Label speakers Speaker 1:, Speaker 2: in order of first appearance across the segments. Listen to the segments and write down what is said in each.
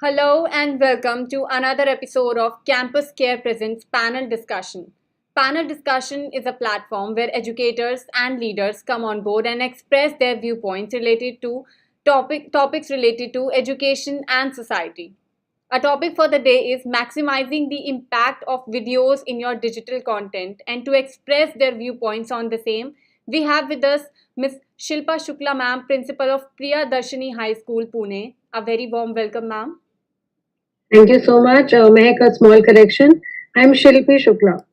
Speaker 1: Hello and welcome to another episode of Campus Care Presents Panel Discussion. Panel discussion is a platform where educators and leaders come on board and express their viewpoints related to topics related to education and society. A topic for the day is maximizing the impact of videos in your digital content, and to express their viewpoints on the same, we have with us Ms. Shilpa Shukla ma'am, principal of Priya Darshini High School, Pune. A very warm welcome, ma'am.
Speaker 2: Thank you so much. Mehak, a small correction. I'm Shilpi Shukla.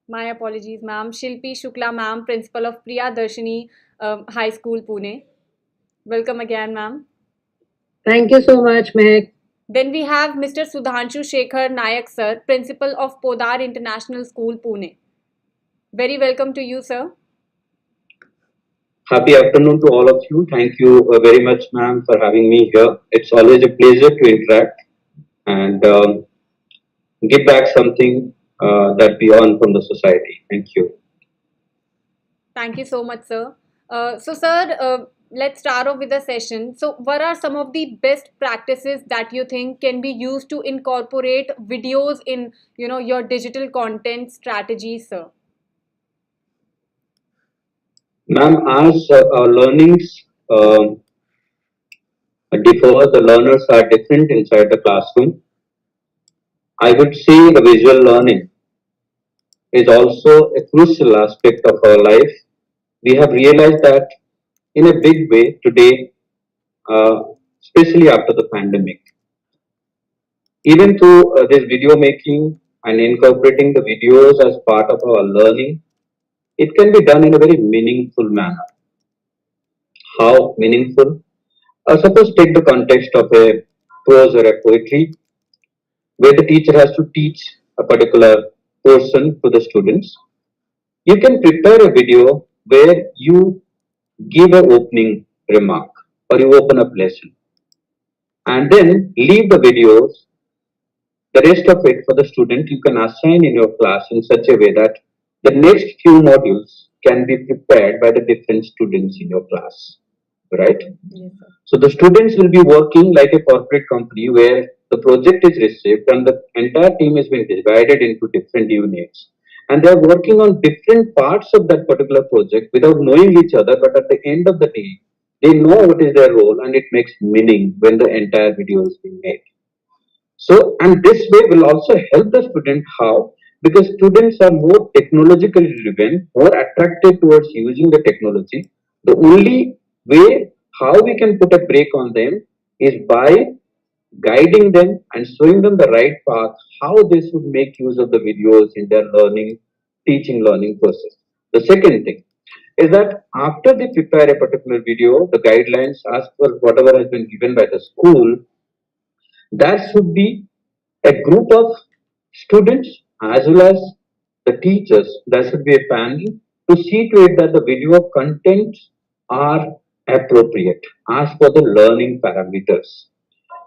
Speaker 1: My apologies, ma'am. Shilpi Shukla, ma'am, principal of Priya Darshini High School, Pune. Welcome again, ma'am.
Speaker 2: Thank you so much, Mehak.
Speaker 1: Then we have Mr. Sudhanshu Shekhar Nayak, sir, principal of Podar International School, Pune. Very welcome to you, sir.
Speaker 3: Happy afternoon to all of you. Thank you very much, ma'am, for having me here. It's always a pleasure to interact and give back something that we earn from the society. Thank you.
Speaker 1: Thank you so much, sir. Sir, let's start off with the session. So, what are some of the best practices that you think can be used to incorporate videos in, your digital content strategies, sir?
Speaker 3: Ma'am, as our learnings differ, the learners are different inside the classroom. I would say the visual learning is also a crucial aspect of our life. We have realized that in a big way today, uh, especially after the pandemic. Even through this video making and incorporating the videos as part of our learning, it can be done in a very meaningful manner. How meaningful? Suppose take the context of a prose or a poetry where the teacher has to teach a particular portion to the students. You can prepare a video where you give an opening remark or you open up lesson and then leave the videos. The rest of it for the student you can assign in your class in such a way that the next few modules can be prepared by the different students in your class, right?
Speaker 1: Yes, sir.
Speaker 3: So the students will be working like a corporate company where the project is received and the entire team has been divided into different units. And they are working on different parts of that particular project without knowing each other, but at the end of the day, they know what is their role and it makes meaning when the entire video is being made. So, and this way will also help the student how? Because students are more technologically driven, more attracted towards using the technology. The only way how we can put a brake on them is by guiding them and showing them the right path, how they should make use of the videos in their learning, teaching, learning process. The second thing is that after they prepare a particular video, the guidelines as per whatever has been given by the school, there should be a group of students as well as the teachers. There should be a panel to see to it that the video contents are appropriate as per the learning parameters.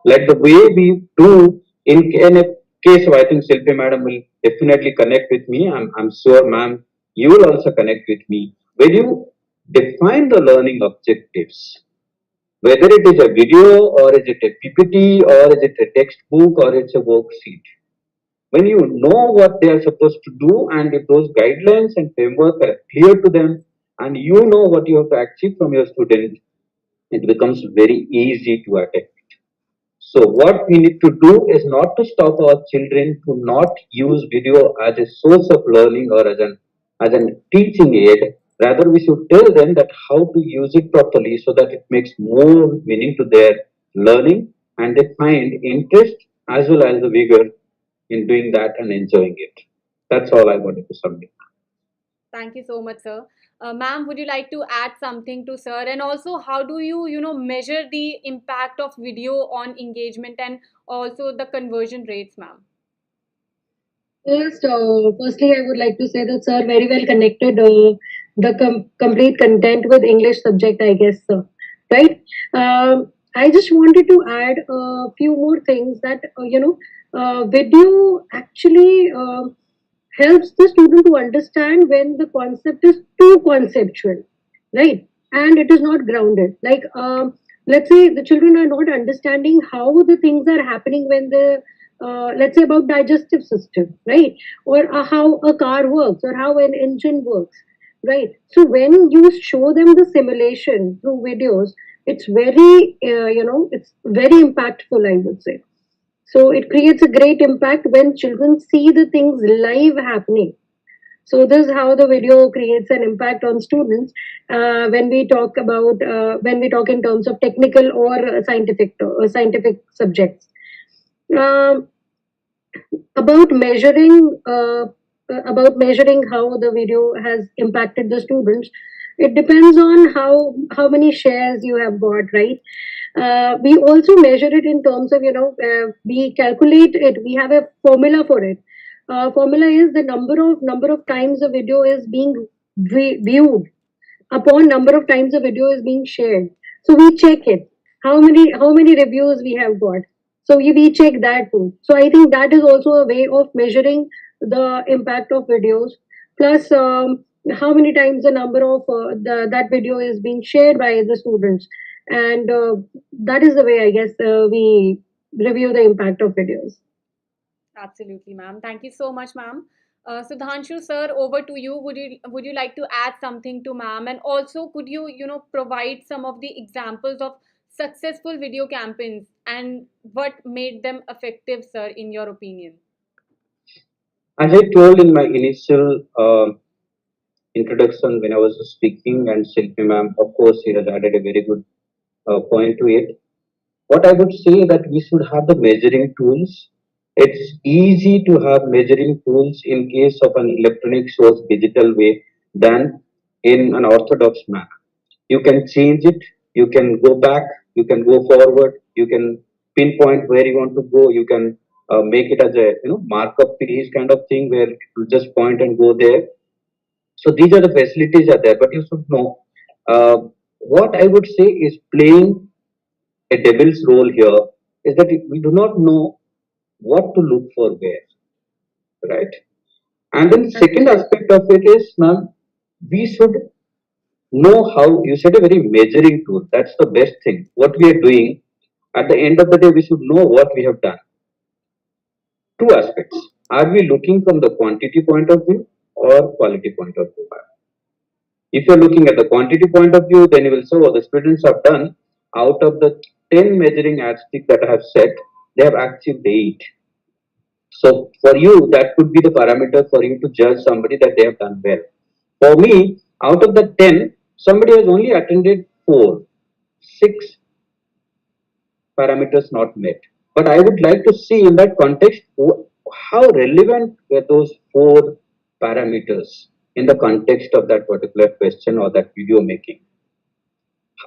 Speaker 3: Like the way we do in a case of, I think Silpi madam will definitely connect with me. I'm sure ma'am, you will also connect with me. When you define the learning objectives, whether it is a video or is it a PPT or is it a textbook or it's a worksheet. When you know what they are supposed to do and if those guidelines and framework are clear to them and you know what you have to achieve from your student, it becomes very easy to attain. So what we need to do is not to stop our children to not use video as a source of learning or as an teaching aid. Rather, we should tell them that how to use it properly so that it makes more meaning to their learning and they find interest as well as the vigor in doing that and enjoying it. That's all I wanted to submit.
Speaker 1: Thank you so much, sir. Ma'am, would you like to add something to sir? And also, how do you, measure the impact of video on engagement and also the conversion rates, ma'am?
Speaker 2: Firstly, I would like to say that sir very well connected the complete content with English subject, I guess, sir. Right? I just wanted to add a few more things that video actually helps the student to understand when the concept is too conceptual, right? And it is not grounded. Like let's say the children are not understanding how the things are happening when the let's say about digestive system, right? Or how a car works or how an engine works, right? So when you show them the simulation through videos, it's very it's very impactful, I would say. So it creates a great impact when children see the things live happening. So this is how the video creates an impact on students when we talk about when we talk in terms of technical or scientific subjects. Um, about measuring how the video has impacted the students, it depends on how many shares you have got, right? We also measure it in terms of we calculate it, we have a formula for it. Formula is the number of times a video is being viewed upon number of times a video is being shared. So we check it, how many reviews we have got. So we check that too. So I think that is also a way of measuring the impact of videos. Plus, how many times the number of that video is being shared by the students, and that is the way I guess we review the impact of videos.
Speaker 1: Absolutely, ma'am. Thank you so much, ma'am. Sudhanshu sir, over to you. Would you like to add something to ma'am? And also, could you provide some of the examples of successful video campaigns and what made them effective, sir, in your opinion?
Speaker 3: As I told in my initial introduction when I was speaking, and Shilpi ma'am, of course, she has added a very good point to it. What I would say that we should have the measuring tools. It's easy to have measuring tools in case of an electronic source digital way than in an orthodox manner. You can change it, you can go back, you can go forward, you can pinpoint where you want to go, you can make it as a markup page kind of thing where you just point and go there. So these are the facilities are there, but you should know uh, what I would say is playing a devil's role here is that we do not know what to look for where, right? And then second
Speaker 2: Absolutely.
Speaker 3: aspect of it is, ma'am, we should know how you said a very measuring tool. That's the best thing. What we are doing at the end of the day, we should know what we have done. Two aspects. Are we looking from the quantity point of view or quality point of view? If you're looking at the quantity point of view, then you will say, oh, the students have done out of the 10 measuring yardsticks that I have set, they have achieved 8. So for you, that could be the parameter for you to judge somebody that they have done well. For me, out of the 10, somebody has only attended 4, 6 parameters not met. But I would like to see in that context how relevant were those 4 parameters in the context of that particular question or that video making.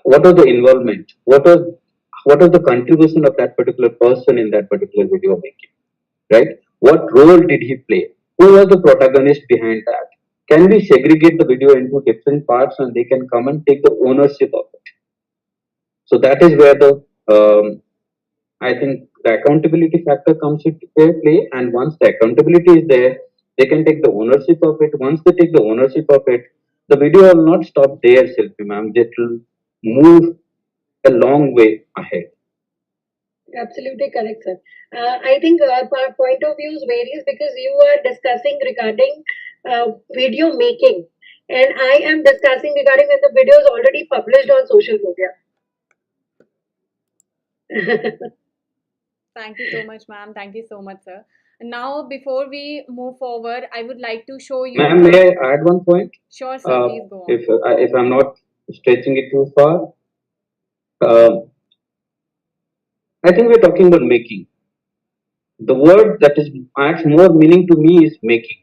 Speaker 3: What was the involvement? What was the contribution of that particular person in that particular video making? Right? What role did he play? Who was the protagonist behind that? Can we segregate the video into different parts and they can come and take the ownership of it? So that is where the I think the accountability factor comes into play. And once the accountability is there, they can take the ownership of it. Once they take the ownership of it, the video will not stop there, Silpi ma'am. It will move a long way ahead.
Speaker 2: Absolutely correct, sir. I think our point of views varies because you are discussing regarding video making, and I am discussing regarding when the video is already published on social media.
Speaker 1: Thank you so much, ma'am. Thank you so much, sir. Now, before we move forward, I would like to show you
Speaker 3: Ma'am, may I add one point?
Speaker 1: Sure, sir. Please go on.
Speaker 3: If I'm not stretching it too far, uh, I think we're talking about making. The word that is adds more meaning to me is making,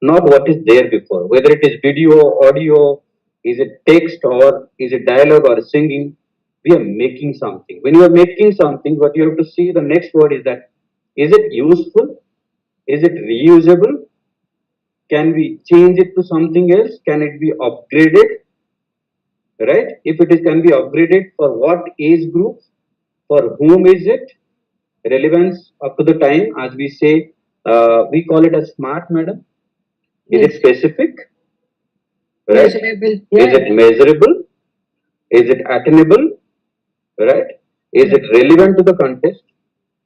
Speaker 3: not what is there before. Whether it is video, audio, is it text or is it dialogue or singing, we are making something. When you are making something, what you have to see the next word is it useful? Is it reusable? Can we change it to something else? Can it be upgraded? Right? If it is can be upgraded for what age group? For whom is it? Relevance up to the time, as we say, we call it as smart, madam. Is it
Speaker 2: Yes,
Speaker 3: specific? Right?
Speaker 2: measurable.
Speaker 3: Is
Speaker 2: Yeah,
Speaker 3: it measurable? Is it attainable? right? Is it relevant to the context,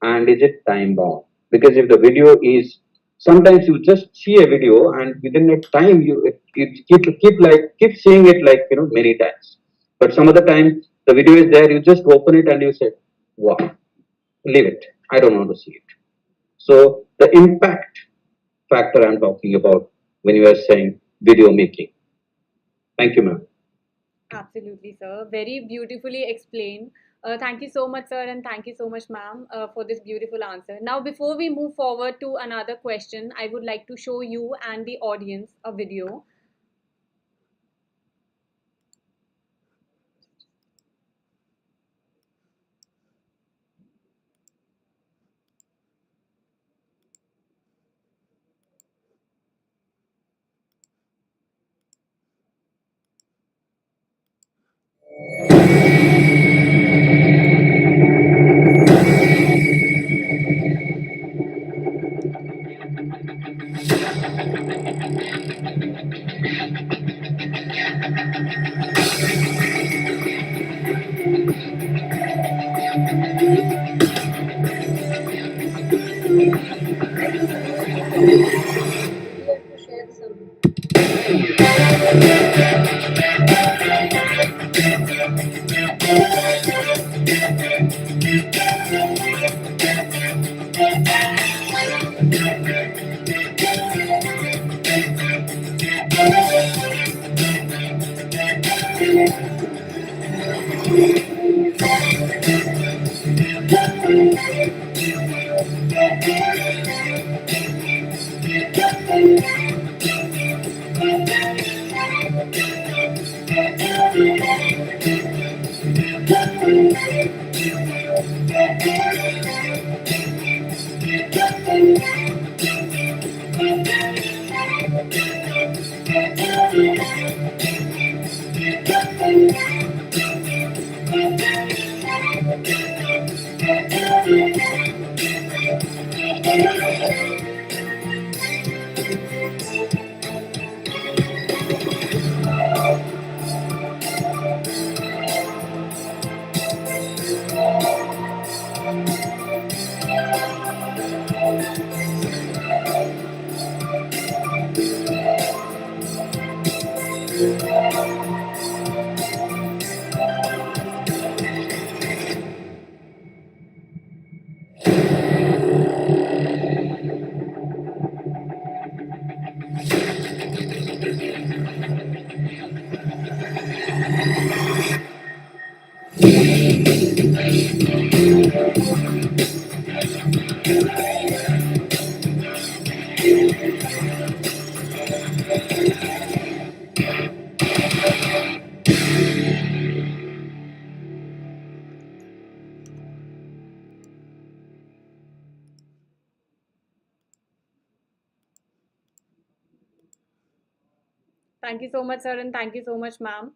Speaker 3: and is it time bound? Because if the video is, sometimes you just see a video and within a time you keep seeing it like many times. But some other time the video is there, you just open it and you say, wow, leave it. I don't want to see it. So the impact factor I'm talking about when you are saying video making. Thank you, ma'am.
Speaker 1: Absolutely, sir. Very beautifully explained. Thank you so much, sir, and thank you so much, ma'am, for this beautiful answer. Now, before we move forward to another question, I would like to show you and the audience a video. Thank you so much, sir, and thank you so much, ma'am.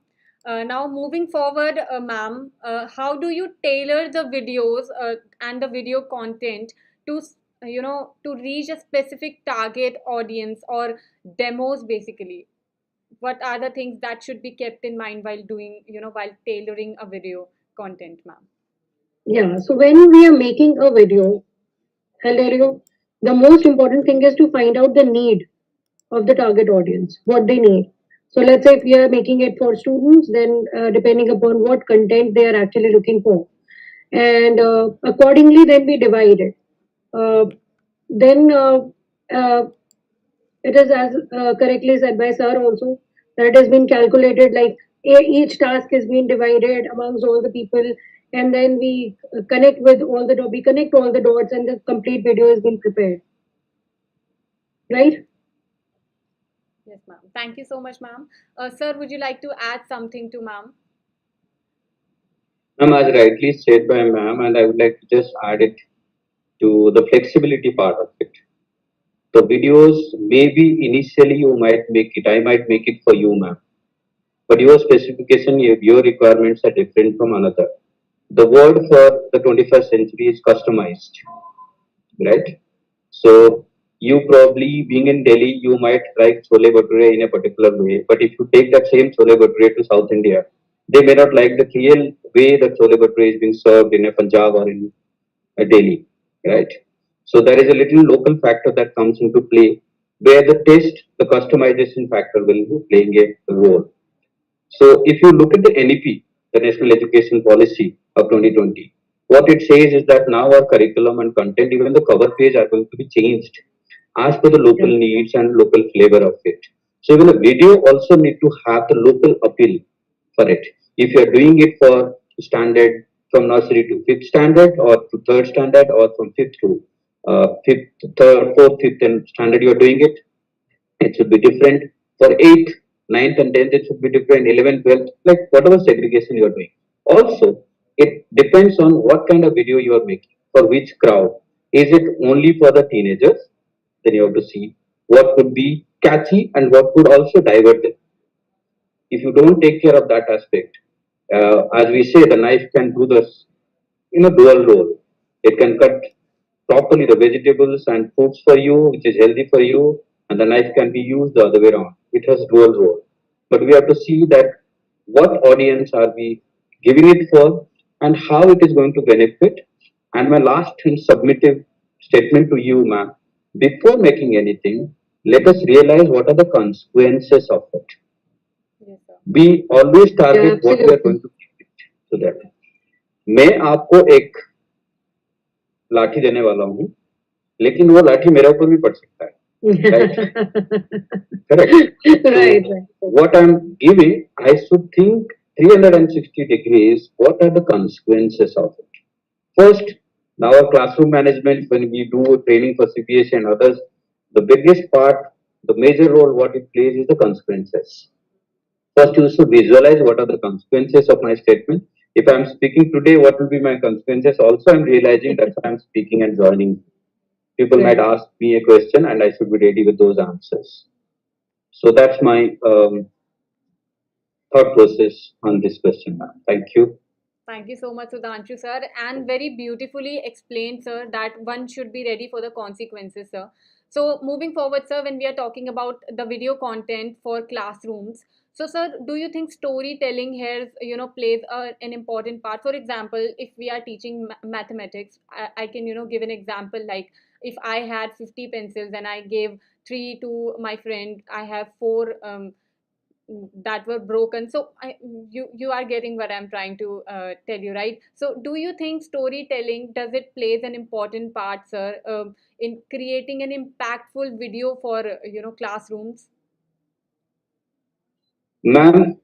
Speaker 1: Now, moving forward, ma'am, how do you tailor the videos and the video content to, to reach a specific target audience or demos, basically? What are the things that should be kept in mind while doing, while tailoring a video content, ma'am?
Speaker 2: Yeah, so when we are making a video, I'll tell you, the most important thing is to find out the need of the target audience, what they need. So let's say if we are making it for students, then depending upon what content they are actually looking for, and accordingly, then we divide it. Uh, then uh, it is as correctly said by sir also that it has been calculated like each task is being divided amongst all the people, and then we connect with all the we connect all the dots, and the complete video has been prepared, right?
Speaker 1: Yes, ma'am. Thank you so much, ma'am. Sir, would you like to add something to ma'am?
Speaker 3: Ma'am, as rightly said by ma'am, and I would like to just add it to the flexibility part of it. The videos, maybe initially you might make it, I might make it for you, ma'am. But your specification, your requirements are different from another. The word for the 21st century is customized, right? So you probably being in Delhi, you might like chole bhature in a particular way. But if you take that same chole bhature to South India, They may not like the real way that chole bhature is being served in a Punjab or in a Delhi, right? So there is a little local factor that comes into play where the taste, the customization factor will be playing a role. So if you look at the NEP, the National Education Policy of 2020, what it says is that now our curriculum and content, even the cover page, are going to be changed as per the local needs and local flavor of it. So even a video also need to have the local appeal for it. If you are doing it for standard from nursery to fifth standard or to third standard or from fifth to fifth, third, fourth, fifth and standard, you are doing it, it should be different. For 8th, ninth, and 10th, it should be different. 11th, 12th, like whatever segregation you are doing. Also, it depends on what kind of video you are making, for which crowd. Is it only for the teenagers? Then you have to see what could be catchy and what could also divert them. If you don't take care of that aspect, as we say, the knife can do this in a dual role. It can cut properly the vegetables and fruits for you, which is healthy for you, and the knife can be used the other way around. It has dual role. But we have to see that what audience are we giving it for and how it is going to benefit. And my last and submissive statement to you, ma'am, before making anything, let us realize what are the consequences of it.
Speaker 1: Yes, sir.
Speaker 3: We always
Speaker 2: Yeah,
Speaker 3: target what we are
Speaker 2: absolutely.
Speaker 3: going to give it to that. मैं आपको एक लाठी देने वाला हूँ लेकिन वो लाठी मेरे ऊपर भी पड़ सकता है correct so
Speaker 2: Right, right.
Speaker 3: what I'm giving I should think 360 degrees what are the consequences of it first now our classroom management when we do training for CPSC and others the biggest part the major role what it plays is the consequences. First, you should visualize what are the consequences of my statement. If I'm speaking today, what will be my consequences? Also, I'm realizing that's why I'm speaking and joining. People might
Speaker 2: Right.
Speaker 3: ask me a question and I should be ready with those answers. So that's my thought process on this question, ma'am. Thank you.
Speaker 1: Thank you so much, Sudhanshu sir, and very beautifully explained, sir, that one should be ready for the consequences, sir. So, moving forward, sir, when we are talking about the video content for classrooms, so, sir, do you think storytelling here, plays an important part? For example, if we are teaching mathematics, I can, give an example like if I had 50 pencils and I gave three to my friend, I have four. That were broken. So you are getting what I'm trying to tell you, right? So do you think storytelling, does it plays an important part, sir, in creating an impactful video for classrooms?
Speaker 3: Ma'am,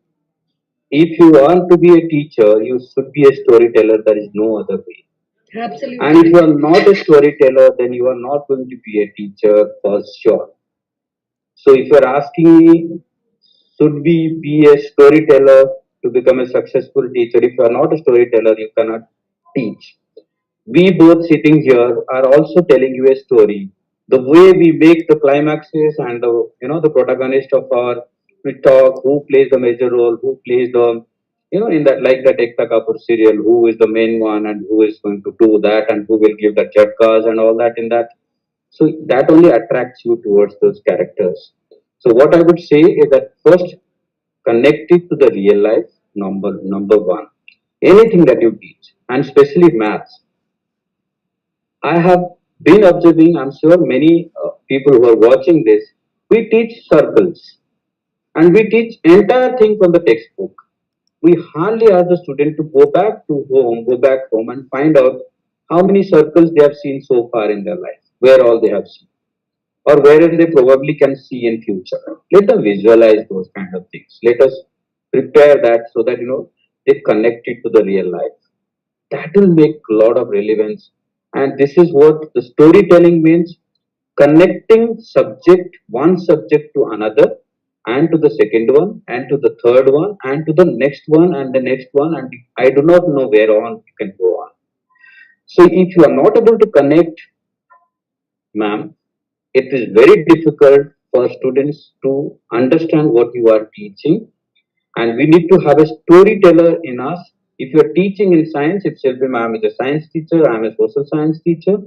Speaker 3: if you want to be a teacher, you should be a storyteller. There is no other way. And if
Speaker 2: Absolutely
Speaker 3: you
Speaker 2: right.
Speaker 3: are not a storyteller, then you are not going to be a teacher for sure. So if you're asking me, should we be a storyteller to become a successful teacher? If you are not a storyteller, you cannot teach. We both sitting here are also telling you a story. The way we make the climaxes and the protagonist of our we talk, who plays the major role, who plays the in that like that Ekta Kapoor serial, who is the main one and who is going to do that and who will give the jhatkas and all that in that. So that only attracts you towards those characters. So what I would say is that first connect it to the real life. Number one, anything that you teach, and especially maths. I have been observing. I'm sure many people who are watching this. We teach circles, and we teach entire thing from the textbook. We hardly ask the student to go back home, and find out how many circles they have seen so far in their life, where all they have seen or wherein they probably can see in future. Let them visualize those kind of things. Let us prepare that so that they connect it to the real life. That will make a lot of relevance. And this is what the storytelling means: connecting one subject to another, and to the second one, and to the third one, and to the next one, and the next one, and I do not know where on you can go on. So if you are not able to connect, ma'am, it is very difficult for students to understand what you are teaching, and we need to have a storyteller in us. If you are teaching in science, if Selvi ma'am is a science teacher, I am a social science teacher,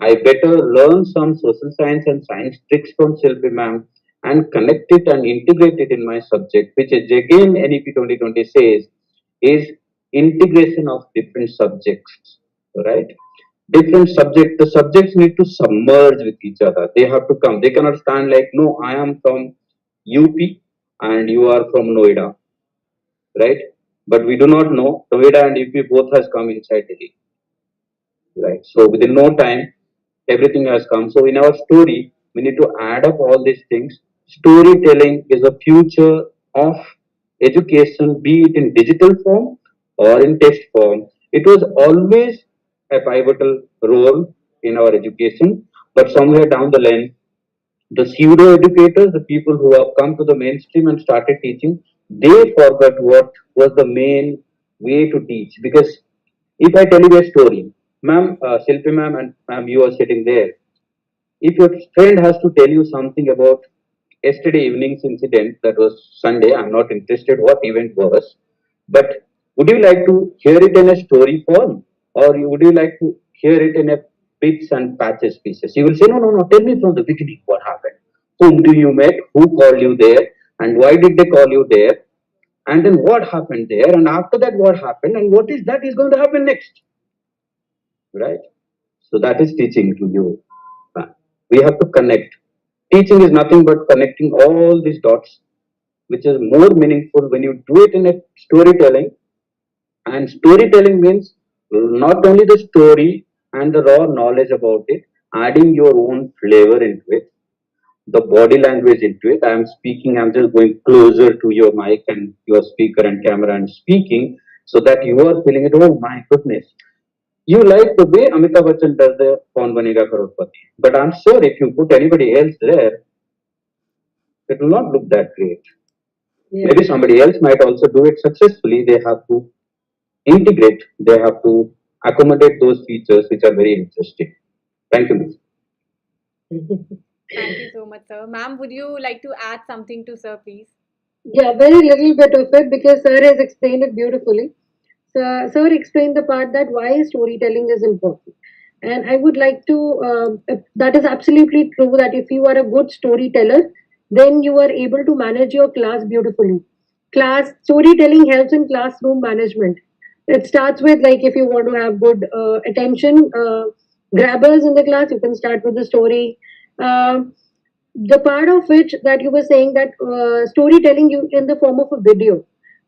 Speaker 3: I better learn some social science and science tricks from Selvi ma'am and connect it and integrate it in my subject, which is again NEP 2020 says is integration of different subjects, right? Different subjects, the subjects need to submerge with each other. They have to come. They cannot stand like, no, I am from UP and you are from Noida, right? But we do not know Noida and UP both has come inside Delhi, right? So within no time, everything has come. So in our story, we need to add up all these things. Storytelling is a future of education, be it in digital form or in text form. It was always a pivotal role in our education, but somewhere down the line, the pseudo educators, the people who have come to the mainstream and started teaching, they forgot what was the main way to teach. Because if I tell you a story, ma'am, Shilpi ma'am and ma'am, you are sitting there. If your friend has to tell you something about yesterday evening's incident, that was Sunday, I'm not interested what event was, but would you like to hear it in a story form, or would you like to hear it in a bits and patches pieces? You will say, no, no, no, tell me from the beginning what happened. Whom do you met? Who called you there? And why did they call you there? And then what happened there? And after that, what happened? And what is that is going to happen next? Right? So that is teaching to you. We have to connect. Teaching is nothing but connecting all these dots, which is more meaningful when you do it in a storytelling. And storytelling means not only the story and the raw knowledge about it, adding your own flavor into it, the body language into it. I am speaking, I'm just going closer to your mic and your speaker and camera and speaking so that you are feeling it. Oh my goodness. You like the way Amitabh Bachchan does the Kaun Banega Crorepati. But I'm sure if you put anybody else there, it will not look that great.
Speaker 2: Yeah.
Speaker 3: Maybe somebody else might also do it successfully. They have to integrate, they have to accommodate those features which are very interesting. Thank you, Miss.
Speaker 1: Thank you so much, sir. Ma'am, would you like to add something to sir, please?
Speaker 2: Yeah, very little bit of it because sir has explained it beautifully. So, sir explained the part that why storytelling is important. And I would like to, that is absolutely true that if you are a good storyteller, then you are able to manage your class beautifully. Class storytelling helps in classroom management. It starts with like if you want to have good attention grabbers in the class, you can start with the story. Um the part of which that you were saying that storytelling you in the form of a video,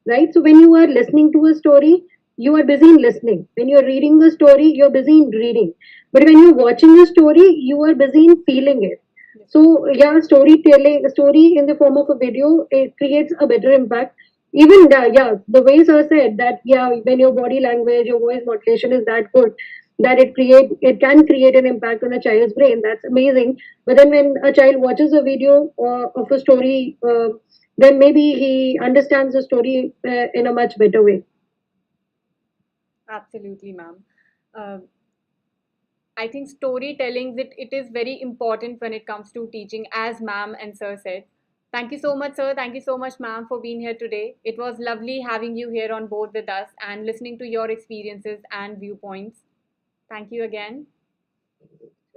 Speaker 2: right? So when you are listening to a story, you are busy in listening. When you're reading a story, you're busy in reading. But when you're watching a story, you are busy in feeling it.
Speaker 1: Yes.
Speaker 2: So yeah, storytelling, a story in the form of a video, it creates a better impact. Even yeah, the way sir said that yeah, when your body language, your voice modulation is that good, that it can create an impact on a child's brain. That's amazing. But then when a child watches a video of a story, then maybe he understands the story in a much better way.
Speaker 1: Absolutely, ma'am. Uh, I think storytelling it is very important when it comes to teaching, as ma'am and sir said. Thank you so much, sir. Thank you so much, ma'am, for being here today. It was lovely having you here on board with us and listening to your experiences and viewpoints. Thank you again.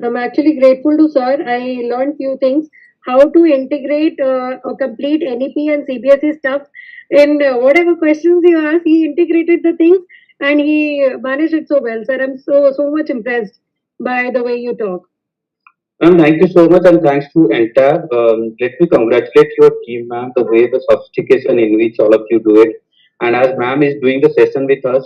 Speaker 2: I'm actually grateful to sir. I learned few things how to integrate or complete NEP and CBSE stuff in whatever questions you asked. He integrated the things and he managed it so well, sir. I'm so much impressed by the way you talk.
Speaker 3: Ma'am, thank you so much and thanks to entire. Let me congratulate your team, ma'am, the way the sophistication in which all of you do it. And as ma'am is doing the session with us,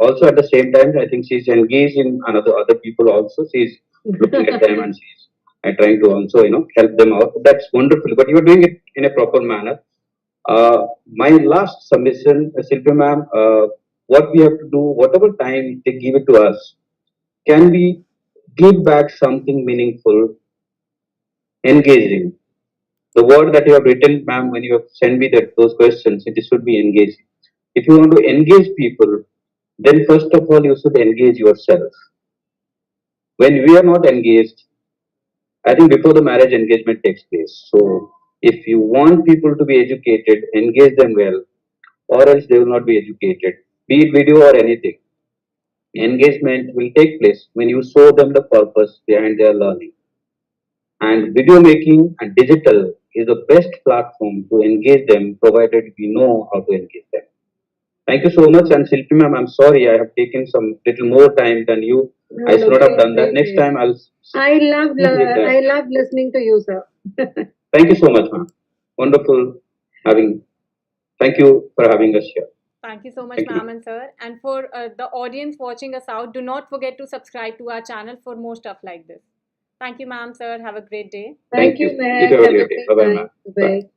Speaker 3: also at the same time, I think she's engaged in another other people also. She's looking at them and she's trying to also help them out. That's wonderful. But you're doing it in a proper manner. My last submission, Silvia ma'am, what we have to do, whatever time they give it to us, can we give back something meaningful, engaging? The word that you have written, ma'am, when you have sent me those questions, it should be engaging. If you want to engage people, then first of all, you should engage yourself. When we are not engaged, I think before the marriage engagement takes place. So if you want people to be educated, engage them well, or else they will not be educated, be it video or anything. Engagement will take place when you show them the purpose behind their learning. And video making and digital is the best platform to engage them, provided we know how to engage them. Thank you so much. And Shilpi ma'am, I'm sorry I have taken some little more time than you.
Speaker 2: No,
Speaker 3: I
Speaker 2: no,
Speaker 3: should not have
Speaker 2: great,
Speaker 3: done that.
Speaker 2: great,
Speaker 3: Next
Speaker 2: great.
Speaker 3: time I'll save
Speaker 2: I
Speaker 3: that.
Speaker 2: love listening to you, sir.
Speaker 3: Thank you so much, ma'am. Wonderful having. Thank you for having us here.
Speaker 1: Thank you so much,
Speaker 3: Thank you,
Speaker 1: ma'am
Speaker 3: ma'am.
Speaker 1: and sir. And for the audience watching us out, do not forget to subscribe to our channel for more stuff like this. Thank you, ma'am, sir. Have a great day.
Speaker 2: Thank
Speaker 3: Thank
Speaker 2: you,
Speaker 3: you. You
Speaker 2: Mehak.
Speaker 3: too have a
Speaker 2: Have a
Speaker 3: great day.
Speaker 2: great
Speaker 3: Bye bye, ma'am.
Speaker 2: time.
Speaker 3: Bye.
Speaker 2: Bye.